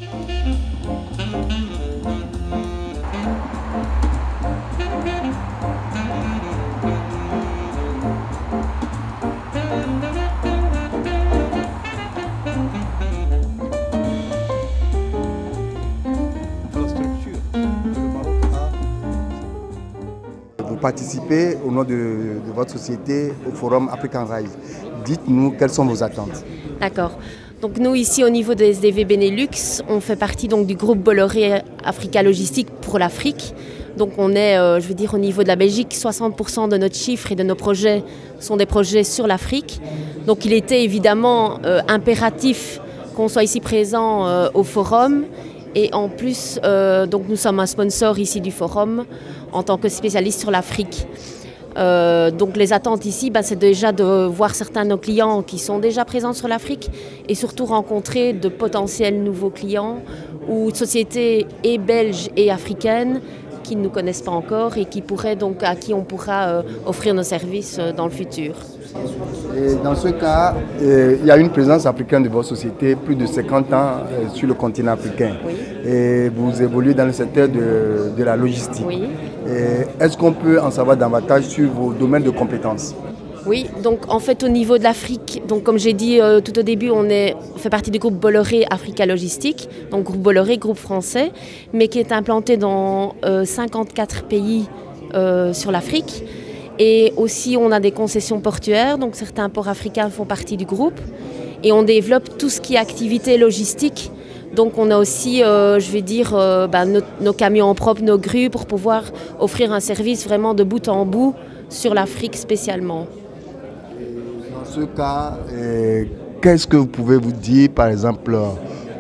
Vous participez au nom de votre société au Forum African Rise. Dites-nous quelles sont vos attentes. D'accord. Donc nous ici au niveau de SDV Benelux, on fait partie donc du groupe Bolloré Africa Logistique pour l'Afrique. Donc on est, je veux dire, au niveau de la Belgique, 60% de notre chiffre et de nos projets sont des projets sur l'Afrique. Donc il était évidemment impératif qu'on soit ici présent au forum. Et en plus, donc nous sommes un sponsor ici du forum en tant que spécialiste sur l'Afrique. Donc les attentes ici, c'est déjà de voir certains de nos clients qui sont déjà présents sur l'Afrique et surtout rencontrer de potentiels nouveaux clients ou sociétés et belges et africaines qui ne nous connaissent pas encore et qui pourraient donc, à qui on pourra offrir nos services dans le futur. Et dans ce cas, il y a une présence africaine de votre société, plus de 50 ans sur le continent africain. Oui. Et vous évoluez dans le secteur de la logistique. Oui. Est-ce qu'on peut en savoir davantage sur vos domaines de compétences? Oui, donc en fait au niveau de l'Afrique, donc comme j'ai dit tout au début, on fait partie du groupe Bolloré Africa Logistique, donc groupe Bolloré, groupe français, mais qui est implanté dans 54 pays sur l'Afrique. Et aussi on a des concessions portuaires, donc certains ports africains font partie du groupe. Et on développe tout ce qui est activité logistique. Donc on a aussi, je vais dire, nos camions propres, nos grues pour pouvoir offrir un service vraiment de bout en bout sur l'Afrique spécialement. Dans ce cas, qu'est-ce que vous pouvez vous dire, par exemple,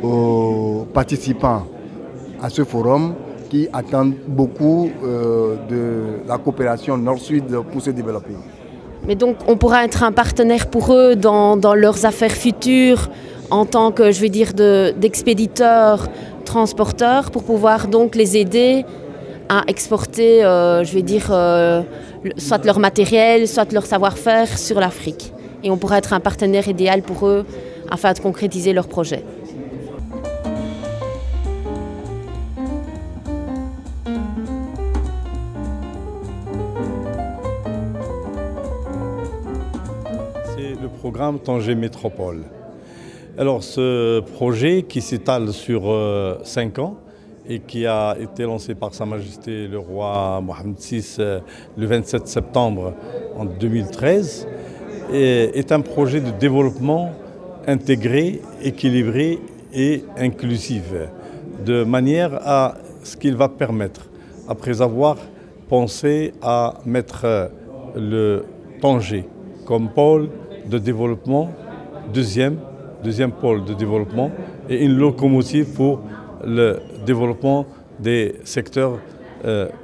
aux participants à ce forum qui attendent beaucoup de la coopération Nord-Sud pour se développer? Mais donc on pourra être un partenaire pour eux dans leurs affaires futures en tant que, je vais dire, d'expéditeurs, transporteurs, pour pouvoir donc les aider à exporter, je vais dire, soit leur matériel, soit leur savoir-faire sur l'Afrique. Et on pourra être un partenaire idéal pour eux afin de concrétiser leurs projets. C'est le programme Tanger Métropole. Alors ce projet qui s'étale sur 5 ans et qui a été lancé par Sa Majesté le roi Mohamed VI le 27 septembre en 2013 est un projet de développement intégré, équilibré et inclusif, de manière à ce qu'il va permettre, après avoir pensé à mettre le Tanger comme pôle de développement, deuxième pôle de développement et une locomotive pour le développement des secteurs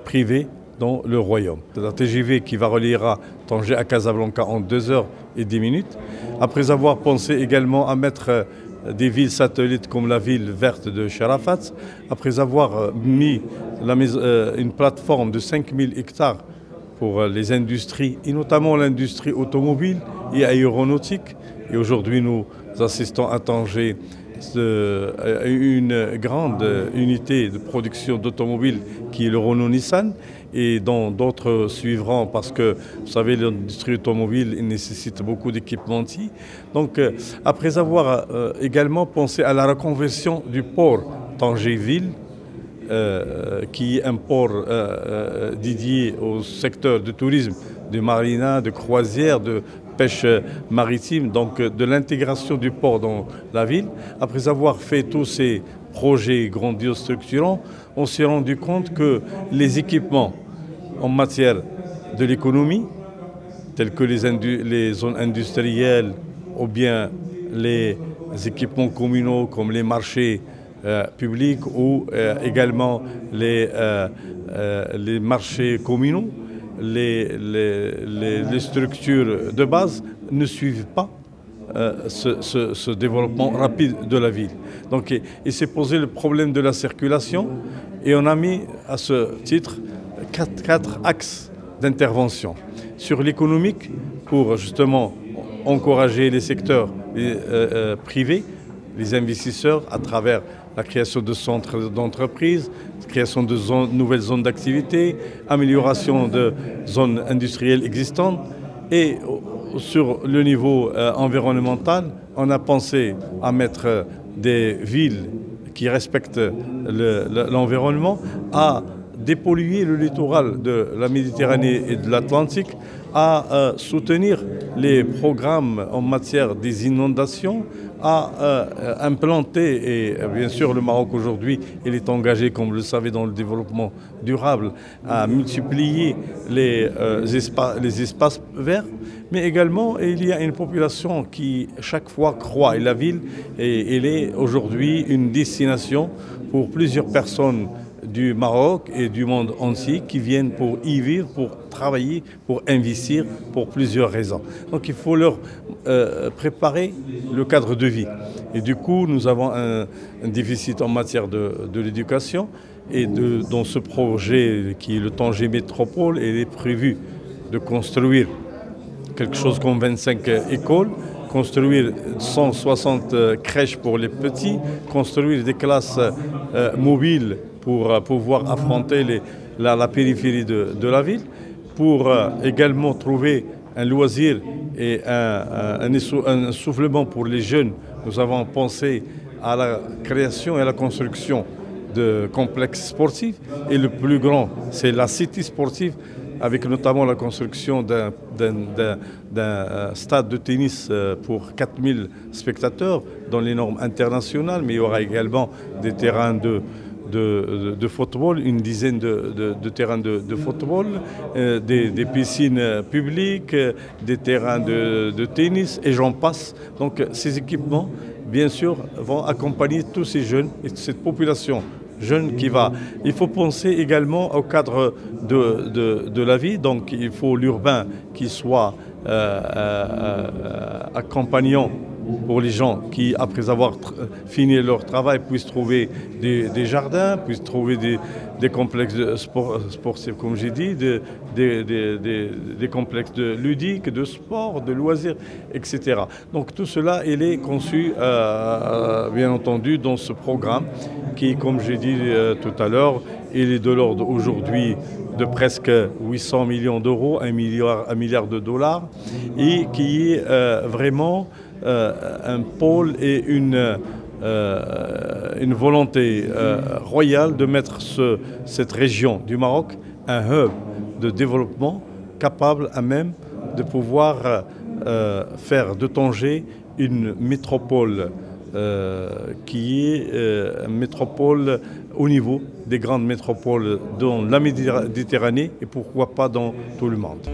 privés dans le royaume. La TGV qui va reliera Tanger à Casablanca en 2h10. Après avoir pensé également à mettre des villes satellites comme la ville verte de Sharafat, après avoir mis une plateforme de 5000 hectares pour les industries, et notamment l'industrie automobile et aéronautique. Et aujourd'hui, nous assistons à Tanger à une grande unité de production d'automobiles qui est le Renault-Nissan, et dont d'autres suivront parce que, vous savez, l'industrie automobile il nécessite beaucoup d'équipementiers. Donc, après avoir également pensé à la reconversion du port Tanger-Ville, qui est un port dédié au secteur du tourisme, de marina, de croisière, de pêche maritime, donc de l'intégration du port dans la ville. Après avoir fait tous ces projets grandioses structurants, on s'est rendu compte que les équipements en matière de l'économie, tels que les zones industrielles ou bien les équipements communaux comme les marchés publics ou également les marchés communaux, les structures de base ne suivent pas ce développement rapide de la ville. Donc il s'est posé le problème de la circulation et on a mis à ce titre quatre axes d'intervention. Sur l'économique, pour justement encourager les secteurs privés, les investisseurs à travers la création de centres d'entreprise, création de nouvelles zones d'activité, amélioration de zones industrielles existantes. Et sur le niveau environnemental, on a pensé à mettre des villes qui respectent l'environnement, à dépolluer le littoral de la Méditerranée et de l'Atlantique, à soutenir les programmes en matière des inondations, à implanter, et bien sûr le Maroc aujourd'hui il est engagé, comme vous le savez, dans le développement durable, à multiplier les espaces verts, mais également il y a une population qui chaque fois croît, et la ville elle est aujourd'hui une destination pour plusieurs personnes du Maroc et du monde entier qui viennent pour y vivre, pour travailler, pour investir, pour plusieurs raisons. Donc il faut leur préparer le cadre de vie. Et du coup, nous avons un déficit en matière de l'éducation. Et dans ce projet qui est le Tanger Métropole, il est prévu de construire quelque chose comme 25 écoles, construire 160 crèches pour les petits, construire des classes mobiles pour pouvoir affronter la périphérie de la ville, pour également trouver un loisir et un soufflement pour les jeunes. Nous avons pensé à la création et à la construction de complexes sportifs, et le plus grand, c'est la cité sportive, avec notamment la construction d'un stade de tennis pour 4000 spectateurs dans les normes internationales, mais il y aura également des terrains de football, une dizaine de terrains de football, des piscines publiques, des terrains de tennis, et j'en passe. Donc ces équipements, bien sûr, vont accompagner tous ces jeunes et cette population jeune qui va. Il faut penser également au cadre de la vie, donc il faut l'urbain qui soit accompagnant pour les gens qui, après avoir fini leur travail, puissent trouver des jardins, puissent trouver des complexes sportifs, comme j'ai dit, des complexes ludiques, de sport, de loisirs, etc. Donc tout cela, il est conçu, bien entendu, dans ce programme qui, comme j'ai dit tout à l'heure, il est de l'ordre aujourd'hui de presque 800 millions d'euros, 1 milliard de dollars, et qui est vraiment un pôle et une volonté royale de mettre cette région du Maroc un hub de développement capable à même de pouvoir faire de Tanger une métropole qui est une métropole au niveau des grandes métropoles dans la Méditerranée et pourquoi pas dans tout le monde.